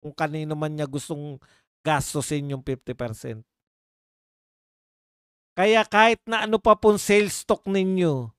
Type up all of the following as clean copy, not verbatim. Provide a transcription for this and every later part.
kung kanino man niya gustong gastusin yung 50%. Kaya kahit na ano pa pong sales stock ninyo,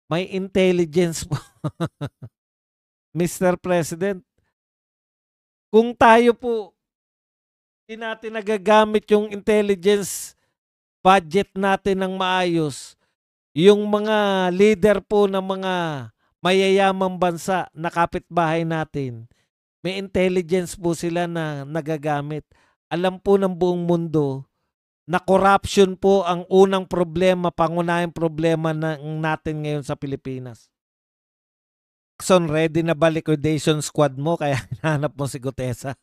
may intelligence po. Mr. President, kung tayo po hindi natin nagagamit yung intelligence budget natin ng maayos, yung mga leader po ng mga mayayamang bansa na kapitbahay natin, may intelligence po sila na nagagamit. Alam po ng buong mundo na corruption po ang unang problema, pangunahing problema natin ngayon sa Pilipinas. Jackson, ready na ba liquidation squad mo kaya hinahanap mo si Gutesa?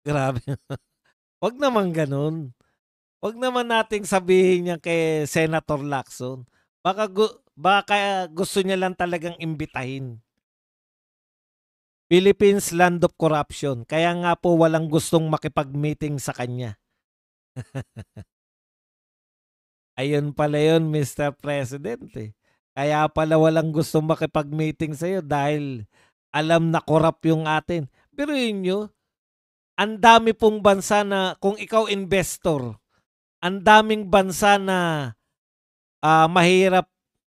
Grabe. Wag naman ganun. Wag naman nating sabihin niya kay Senator Lacson. Baka gusto niya lang talagang imbitahin. Philippines land of corruption. Kaya nga po walang gustong makipag-meeting sa kanya. Ayun pala yun, Mr. President. Kaya pala walang gustong makipag-meeting sa'yo dahil alam na corrupt yung atin. Pero yun nyo, ang dami pong bansa na kung ikaw investor, ang daming bansa na mahirap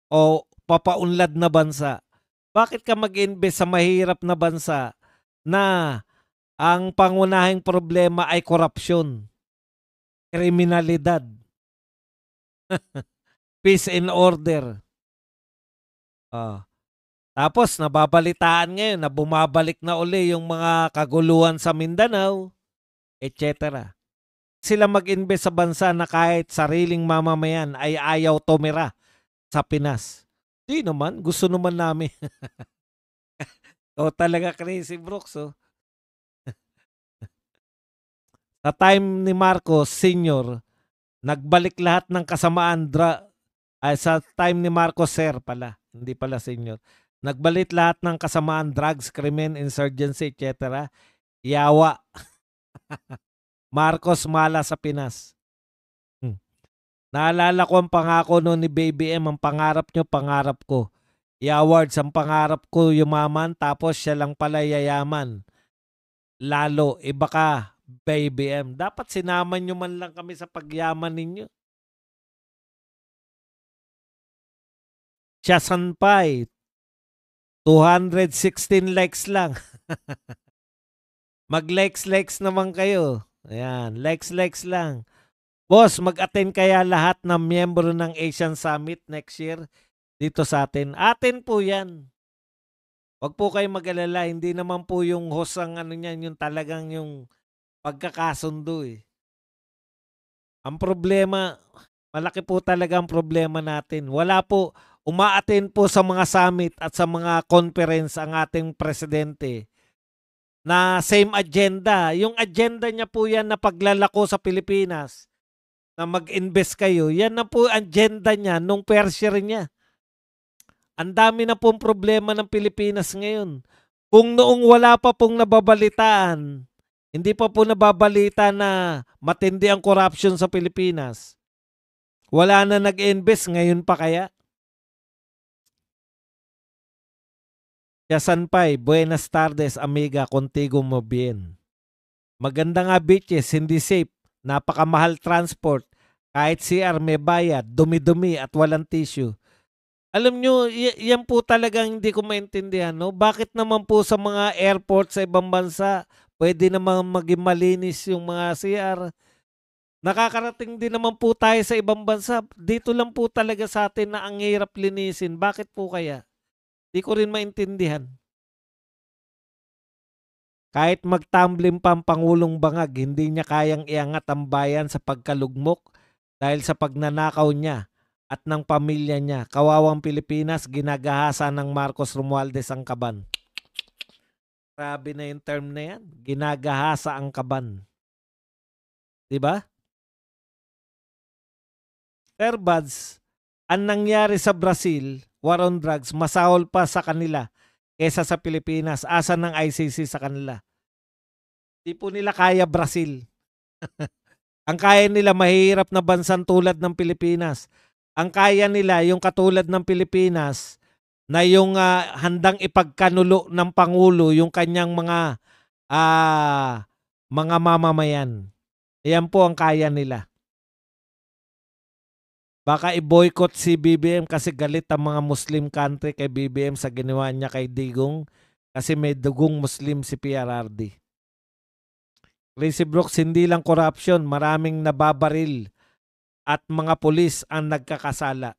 o papaunlad na bansa. Bakit ka mag-invest sa mahirap na bansa na ang pangunahing problema ay korupsyon, kriminalidad, peace and order? Tapos nababalitaan ngayon na bumabalik na uli yung mga kaguluhan sa Mindanao, etc. Sila mag-invest sa bansa na kahit sariling mamamayan ay ayaw tumira sa Pinas. Di naman, gusto naman namin. Talaga crazy Brooks. Sa time ni Marcos Sr., nagbalik lahat ng kasamaan sa time ni Marcos Sr. pala, hindi pala Sr. Nagbalik lahat ng kasamaan, drugs, krimen, insurgency, etc. Yawa. Marcos mala sa Pinas. Naalala ko ang pangako noon ni Baby M, ang pangarap nyo, pangarap ko. I-awards, ang pangarap ko yumaman, tapos siya lang pala yayaman. Lalo, iba ka, Baby M. Dapat sinaman nyo man lang kami sa pagyaman ninyo. Siya Sanpay, 216 likes lang. Mag-likes naman kayo. Ayan, likes lang. Boss, mag-attend kaya lahat ng miyembro ng Asian Summit next year dito sa atin? Atin po yan. Wag po kayong mag-alala. Hindi naman po yung host ang ano niyan, yung talagang yung pagkakasundo eh. Ang problema, malaki po talaga ang problema natin. Wala po, uma-attend po sa mga summit at sa mga conference ang ating presidente na same agenda. Yung agenda niya po yan na paglalako sa Pilipinas, na mag-invest kayo, yan na po agenda niya nung first year niya. Ang dami na pong problema ng Pilipinas ngayon. Kung noong wala pa pong nababalitaan, hindi pa po nababalita na matindi ang corruption sa Pilipinas, wala na nag-invest, ngayon pa kaya? Sanpay, buenas tardes amiga, contigo mo bien. Maganda nga beaches, hindi safe, napakamahal transport, kahit CR may bayad, dumi-dumi at walang tissue. Alam nyo, yan po talagang hindi ko maintindihan. No? Bakit naman po sa mga airport sa ibang bansa, pwede naman maging malinis yung mga CR? Nakakarating din naman po tayo sa ibang bansa. Dito lang po talaga sa atin na ang hirap linisin. Bakit po kaya? Di ko rin maintindihan. Kahit magtumbling pa ang Pangulong Bangag, hindi niya kayang iangat ang bayan sa pagkalugmok dahil sa pagnanakaw niya at ng pamilya niya. Kawawang Pilipinas, ginagahasa ng Marcos Romualdez ang kaban. Grabe na yung term na yan. Ginagahasa ang kaban. Diba? Sir Buds, ang nangyari sa Brazil, war on drugs, masahol pa sa kanila kesa sa Pilipinas. Asa ng ICC sa kanila? Di po nila kaya Brazil. Ang kaya nila mahirap na bansang tulad ng Pilipinas. Ang kaya nila yung katulad ng Pilipinas na yung handang ipagkanulo ng Pangulo yung kanyang mga mga mamamayan. Yan po ang kaya nila. Baka i-boycott si BBM kasi galit ang mga Muslim country kay BBM sa ginawa niya kay Digong kasi may dugong Muslim si PRRD. Crazy Brooks, hindi lang corruption, maraming nababaril at mga pulis ang nagkakasala.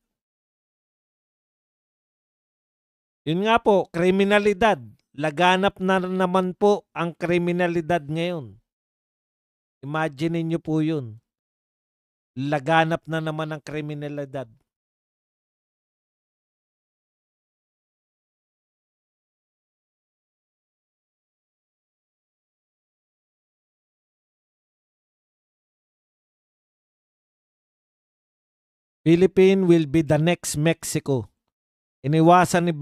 Yun nga po, kriminalidad. Laganap na naman po ang kriminalidad ngayon. Imagine niyo po yun. Laganap na naman ang kriminalidad. Philippines will be the next Mexico. Iniiwasan si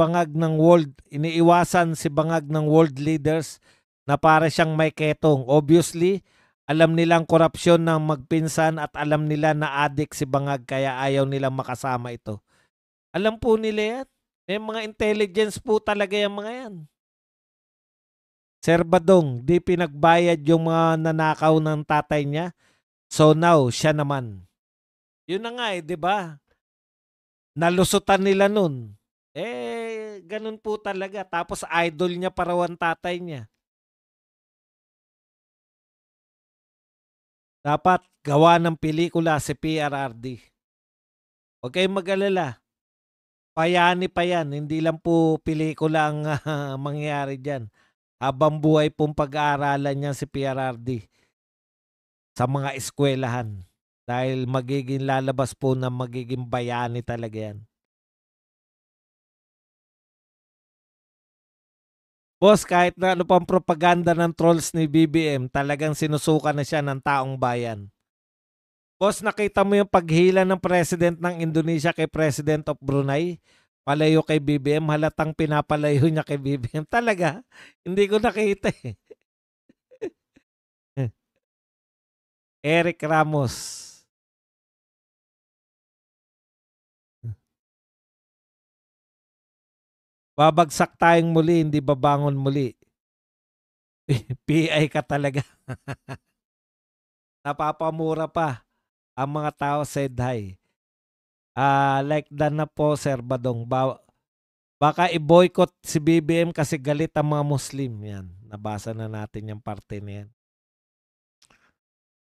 Bangag ng world leaders na para siyang may ketong. Obviously, alam nilang korupsyon ng magpinsan at alam nila na adik si Bangag kaya ayaw nilang makasama ito. Alam po nila yan. May mga intelligence po talaga yung mga yan. Sir Badong, di pinagbayad yung mga nanakaw ng tatay niya. So now, siya naman. Yun na nga di ba? Nalusutan nila nun. Ganun po talaga. Tapos idol niya pa raw ang tatay niya. Dapat gawa ng pelikula si PRRD. Huwag kayong mag-alala. Payani pa yan. Hindi lang po pelikula ang mangyayari dyan. Habang buhay pong pag-aaralan niya si PRRD sa mga eskwelahan. Dahil magiging lalabas po na magiging bayani talaga yan. Boss, kahit na ano pang propaganda ng trolls ni BBM, talagang sinusuka na siya ng taong bayan. Boss, nakita mo yung paghila ng President ng Indonesia kay President of Brunei? Palayo kay BBM, halatang pinapalayo niya kay BBM. Talaga, hindi ko nakita eh. Eric Ramos. Babagsak tayong muli, hindi babangon muli. PI ka talaga. Napapamura pa ang mga tao said hi. Like that na po, Sir Badong. Baka i-boycott si BBM kasi galit ang mga Muslim. Yan. Nabasa na natin yung parte na yan.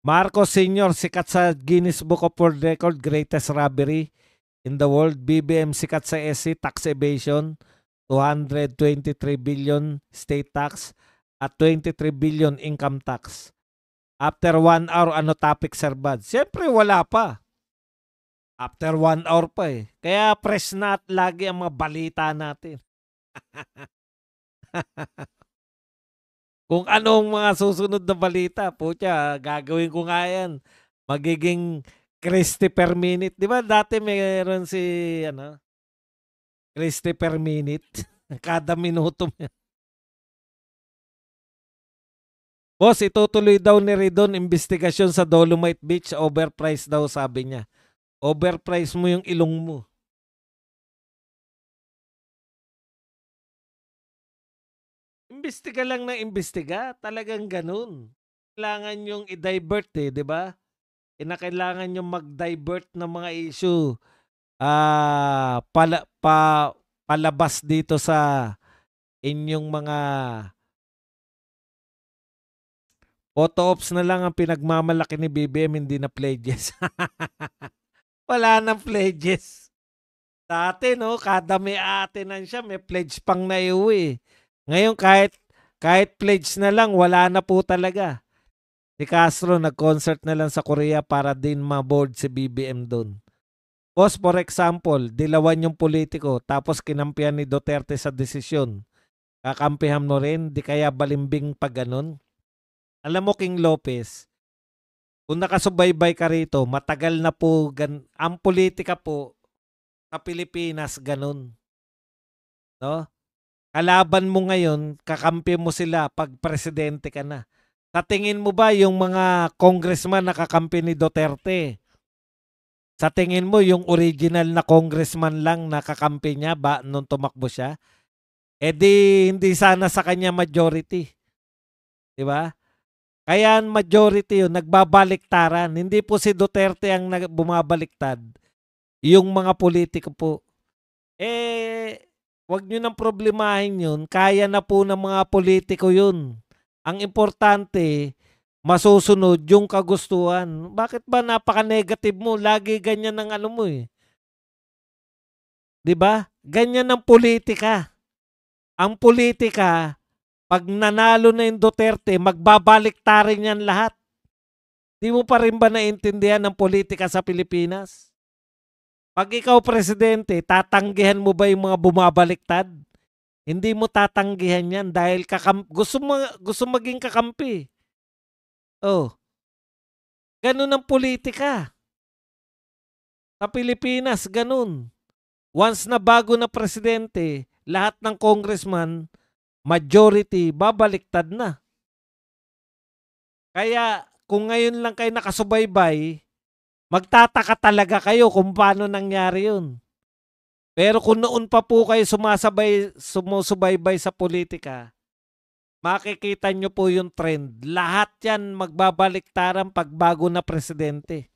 Marcos Sr. sikat sa Guinness Book of World Record, greatest robbery in the world. BBM sikat sa SC, tax evasion. 223 billion state tax at 23 billion income tax. After 1 hour, ano topic, Sir Bad? Siyempre, wala pa. After 1 hour pa eh. Kaya press na at lagi ang mga balita natin. Kung anong mga susunod na balita, putya, gagawin ko nga yan. Magiging Christy per minute. Di ba dati mayroon si, Christy per minute. Kada minuto. Boss, itutuloy daw ni Ridon investigasyon sa Dolomite Beach. Overpriced daw, sabi niya. Overpriced mo yung ilong mo. Imbestiga lang na imbestiga. Talagang ganun. Kailangan yung i-divert di ba? Kailangan yung mag-divert ng mga issue. Palabas dito sa inyong mga photo ops na lang ang pinagmamalaki ni BBM, hindi na pledges. Wala nang pledges. Dati kada may atinan siya, may pledge pang naiuwi. Ngayon kahit pledge na lang, wala na po talaga. Si Castro nag-concert na lang sa Korea para din ma-board si BBM doon. Boss, for example, dilawan yung politiko tapos kinampihan ni Duterte sa desisyon. Kakampihan mo rin, di kaya balimbing pa ganun? Alam mo, King Lopez, kung nakasubaybay ka rito, matagal na po, ang politika po sa Pilipinas ganun. No? Kalaban mo ngayon, kakampi mo sila pag presidente ka na. Sa tingin mo ba yung mga congressman nakakampi ni Duterte? Sa tingin mo yung original na congressman lang nakakampi niya ba nung tumakbo siya? Di hindi sana sa kanya majority. 'Di ba? Kaya majority yun, nagbabaliktaran. Hindi po si Duterte ang bumabaliktad. Yung mga politiko po. Wag nyo nang problemahin yun. Kaya na po ng mga politiko yun. Ang importante, masusunod yung kagustuhan. Bakit ba napaka-negative mo? Lagi ganyan ang ano mo eh. 'Di ba? Ganyan ang politika. Ang politika, pag nanalo na yung Duterte, magbabaliktarin yan lahat. Di mo pa rin ba naintindihan ng politika sa Pilipinas? Pag ikaw presidente, tatanggihan mo ba yung mga bumabaliktad? Hindi mo tatanggihan yan dahil gusto maging kakampi. Oh, ganun ang politika. Sa Pilipinas, ganun. Once na bago na presidente, lahat ng congressman, majority, babaliktad na. Kaya kung ngayon lang kayo nakasubaybay, magtataka talaga kayo kung paano nangyari yun. Pero kung noon pa po kayo sumusubaybay sa politika, makikita nyo po yung trend. Lahat yan magbabaliktaran pag bago na presidente.